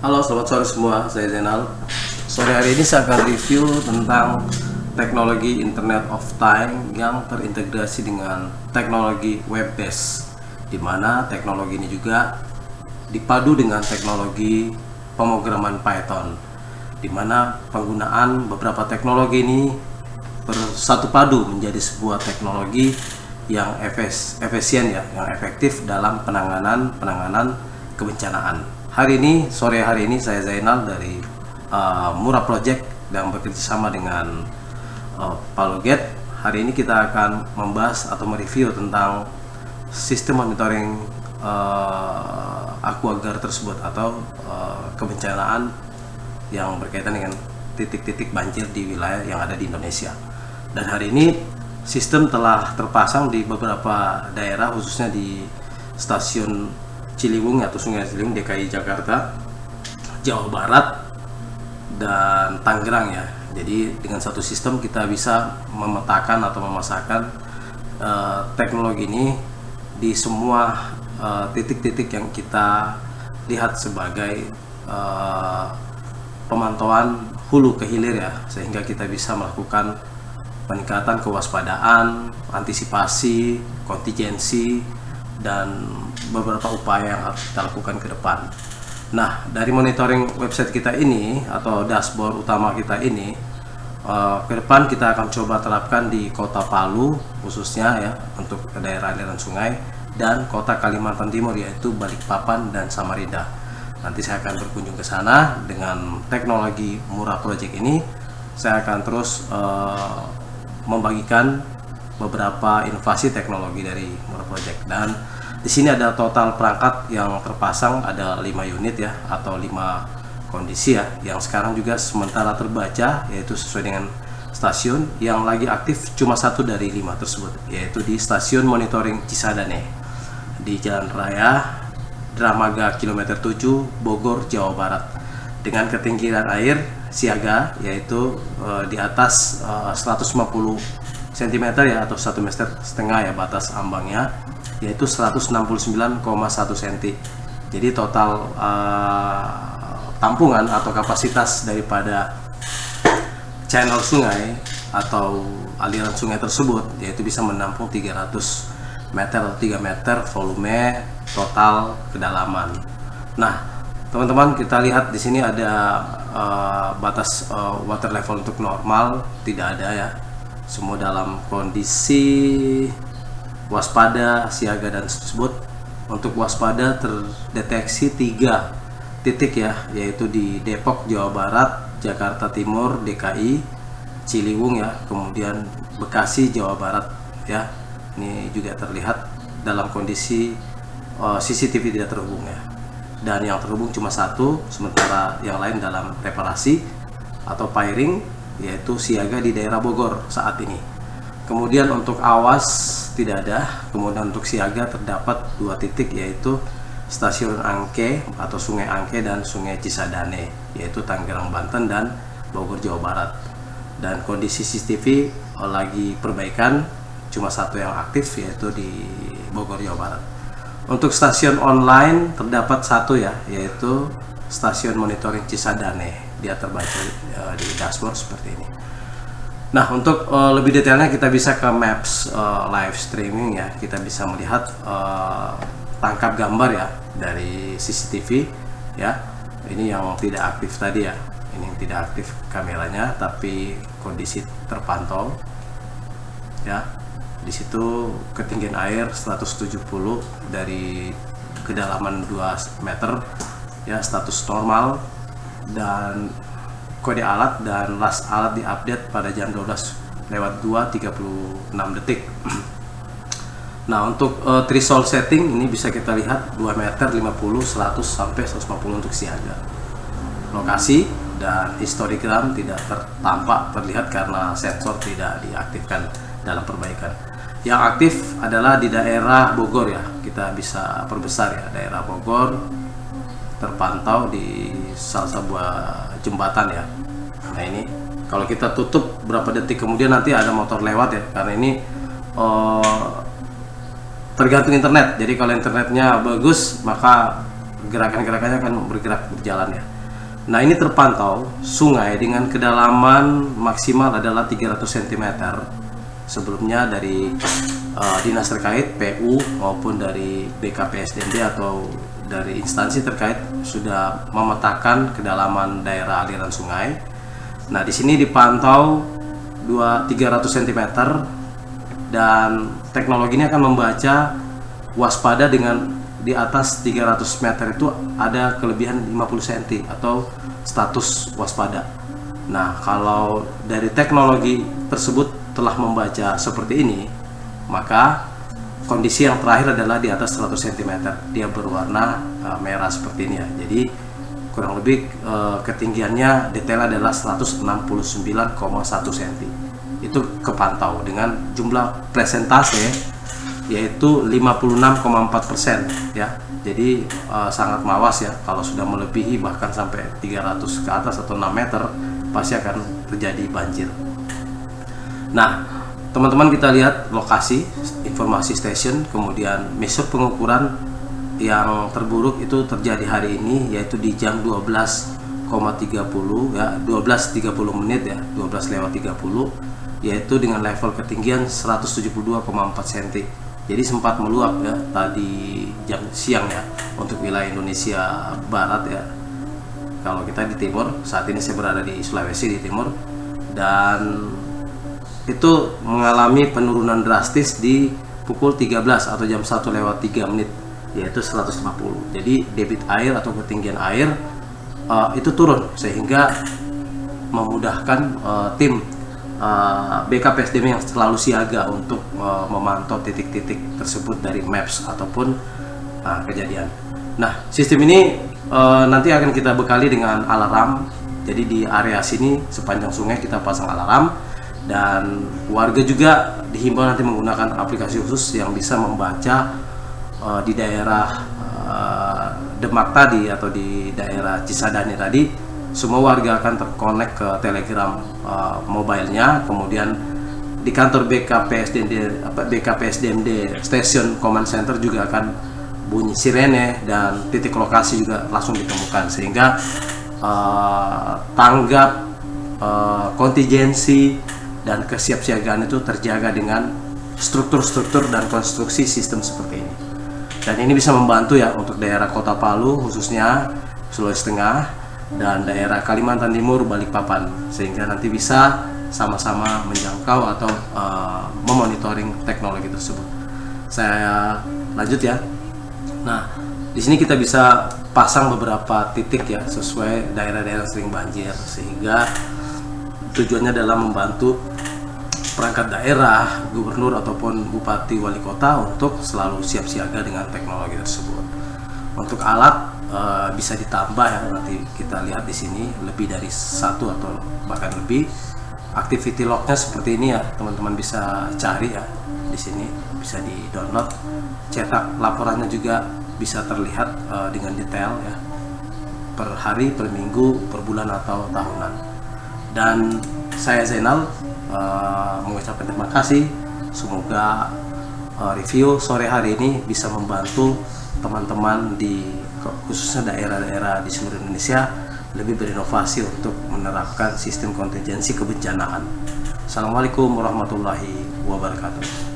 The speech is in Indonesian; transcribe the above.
Halo, selamat sore semua. Saya Zainal. Sore hari ini saya akan review tentang teknologi Internet of Things yang terintegrasi dengan teknologi web based, di mana teknologi ini juga dipadu dengan teknologi pemrograman Python, di mana penggunaan beberapa teknologi ini bersatu padu menjadi sebuah teknologi yang efisien ya, yang efektif dalam penanganan kebencanaan. Sore hari ini saya Zainal dari Mura Project yang bekerjasama dengan Paloget. Hari ini kita akan membahas atau mereview tentang sistem monitoring AquaGuard tersebut atau kebencanaan yang berkaitan dengan titik-titik banjir di wilayah yang ada di Indonesia. Dan hari ini sistem telah terpasang di beberapa daerah, khususnya di stasiun Ciliwung atau Sungai Ciliwung DKI Jakarta, Jawa Barat, dan Tangerang ya. Jadi dengan satu sistem kita bisa memetakan atau memasakkan teknologi ini di semua titik-titik yang kita lihat sebagai pemantauan hulu ke hilir ya, sehingga kita bisa melakukan peningkatan kewaspadaan, antisipasi, kontingensi, dan beberapa upaya yang harus kita lakukan ke depan. Nah, dari monitoring website kita ini atau dashboard utama kita ini, ke depan kita akan coba terapkan di Kota Palu khususnya ya, untuk daerah aliran sungai, dan Kota Kalimantan Timur yaitu Balikpapan dan Samarinda. Nanti saya akan berkunjung ke sana dengan teknologi Mura Project ini. Saya akan terus membagikan beberapa inovasi teknologi dari Mura Project, dan di sini ada total perangkat yang terpasang ada 5 unit ya, atau 5 kondisi ya, yang sekarang juga sementara terbaca, yaitu sesuai dengan stasiun. Yang lagi aktif cuma 1 dari 5 tersebut, yaitu di stasiun monitoring Cisadane di Jalan Raya Dramaga kilometer 7 Bogor, Jawa Barat, dengan ketinggian air siaga yaitu di atas 150 cm ya, atau 1,5 meter ya batas ambangnya, yaitu 169,1 cm. Jadi total tampungan atau kapasitas daripada channel sungai atau aliran sungai tersebut yaitu bisa menampung 300 meter atau 3 meter volume total kedalaman. Nah, teman-teman, kita lihat di sini ada batas water level untuk normal tidak ada ya. Semua dalam kondisi waspada, siaga, dan tersebut. Untuk waspada terdeteksi 3 titik ya, yaitu di Depok, Jawa Barat, Jakarta Timur, DKI, Ciliwung ya, kemudian Bekasi, Jawa Barat ya. Ini juga terlihat dalam kondisi CCTV tidak terhubung ya, dan yang terhubung cuma 1, sementara yang lain dalam reparasi atau firing, yaitu siaga di daerah Bogor saat ini. Kemudian untuk awas tidak ada. Kemudian untuk siaga terdapat 2 titik, yaitu stasiun Angke atau Sungai Angke dan Sungai Cisadane, yaitu Tangerang, Banten, dan Bogor, Jawa Barat. Dan kondisi CCTV lagi perbaikan, cuma 1 yang aktif, yaitu di Bogor, Jawa Barat. Untuk stasiun online terdapat 1 ya, yaitu stasiun monitoring Cisadane. Dia terbaca di dashboard seperti ini. Nah, untuk lebih detailnya kita bisa ke Maps live streaming ya. Kita bisa melihat tangkap gambar ya dari CCTV ya. Ini yang tidak aktif tadi ya. Ini yang tidak aktif kameranya, tapi kondisi terpantau ya. Di situ ketinggian air 170 dari kedalaman 2 meter ya, status normal, dan kode alat dan last alat diupdate pada jam 12:02:36. Nah, untuk threshold setting ini bisa kita lihat 2 meter, 50, 100 sampai 150 untuk siaga. Lokasi dan histogram tidak terlihat karena sensor tidak diaktifkan dalam perbaikan. Yang aktif adalah di daerah Bogor ya, kita bisa perbesar ya, daerah Bogor terpantau di salah sebuah jembatan ya. Nah, ini kalau kita tutup berapa detik kemudian nanti ada motor lewat ya, karena ini tergantung internet. Jadi kalau internetnya bagus maka gerakan-gerakannya akan bergerak berjalan ya. Nah, ini terpantau sungai dengan kedalaman maksimal adalah 300 cm. Sebelumnya dari dinas terkait, PU maupun dari BKPSDMD atau dari instansi terkait sudah memetakan kedalaman daerah aliran sungai. Nah, di sini dipantau 300 cm dan teknologi ini akan membaca waspada dengan di atas 300 meter itu ada kelebihan 50 cm atau status waspada. Nah, kalau dari teknologi tersebut telah membaca seperti ini, maka kondisi yang terakhir adalah di atas 100 cm. Dia berwarna merah seperti ini ya. Jadi kurang lebih ketinggiannya detail adalah 169,1 cm. Itu kepantau dengan jumlah presentase yaitu 56,4% ya. Jadi sangat mawas ya, kalau sudah melebihi bahkan sampai 300 ke atas atau 6 meter pasti akan terjadi banjir. Nah, teman-teman, kita lihat lokasi informasi stasiun, kemudian metode pengukuran yang terburuk itu terjadi hari ini yaitu di jam 12,30 ya, 12.30 menit ya, 12:30, yaitu dengan level ketinggian 172,4 cm. Jadi sempat meluap ya tadi jam siang ya untuk wilayah Indonesia Barat ya. Kalau kita di timur, saat ini saya berada di Sulawesi di timur, dan itu mengalami penurunan drastis di pukul 13 atau jam 1:03 menit yaitu 150. Jadi debit air atau ketinggian air itu turun sehingga memudahkan tim BKPSDM yang selalu siaga untuk memantau titik-titik tersebut dari maps ataupun kejadian. Nah, sistem ini nanti akan kita bekali dengan alarm. Jadi di area sini sepanjang sungai kita pasang alarm, dan warga juga dihimbau nanti menggunakan aplikasi khusus yang bisa membaca di daerah Demak tadi atau di daerah Cisadane tadi. Semua warga akan terkonek ke Telegram mobilenya, kemudian di kantor BKPSDMD Station Command Center juga akan bunyi sirene dan titik lokasi juga langsung ditemukan, sehingga tanggap kontingensi dan kesiapsiagaan itu terjaga dengan struktur-struktur dan konstruksi sistem seperti ini. Dan ini bisa membantu ya untuk daerah Kota Palu khususnya, Sulawesi Tengah, dan daerah Kalimantan Timur, Balikpapan, sehingga nanti bisa sama-sama menjangkau atau memonitoring teknologi tersebut. Saya lanjut ya. Nah, di sini kita bisa pasang beberapa titik ya sesuai daerah-daerah sering banjir, sehingga tujuannya adalah membantu perangkat daerah, gubernur ataupun bupati wali kota untuk selalu siap siaga dengan teknologi tersebut. Untuk alat bisa ditambah ya, nanti kita lihat di sini lebih dari satu atau bahkan lebih. Activity lognya seperti ini ya, teman-teman bisa cari ya di sini, bisa di download. Cetak laporannya juga bisa terlihat dengan detail ya, per hari, per minggu, per bulan atau tahunan. Dan saya Zainal mengucapkan terima kasih. Semoga review sore hari ini bisa membantu teman-teman di khususnya daerah-daerah di seluruh Indonesia lebih berinovasi untuk menerapkan sistem kontingensi kebencanaan. Assalamualaikum warahmatullahi wabarakatuh.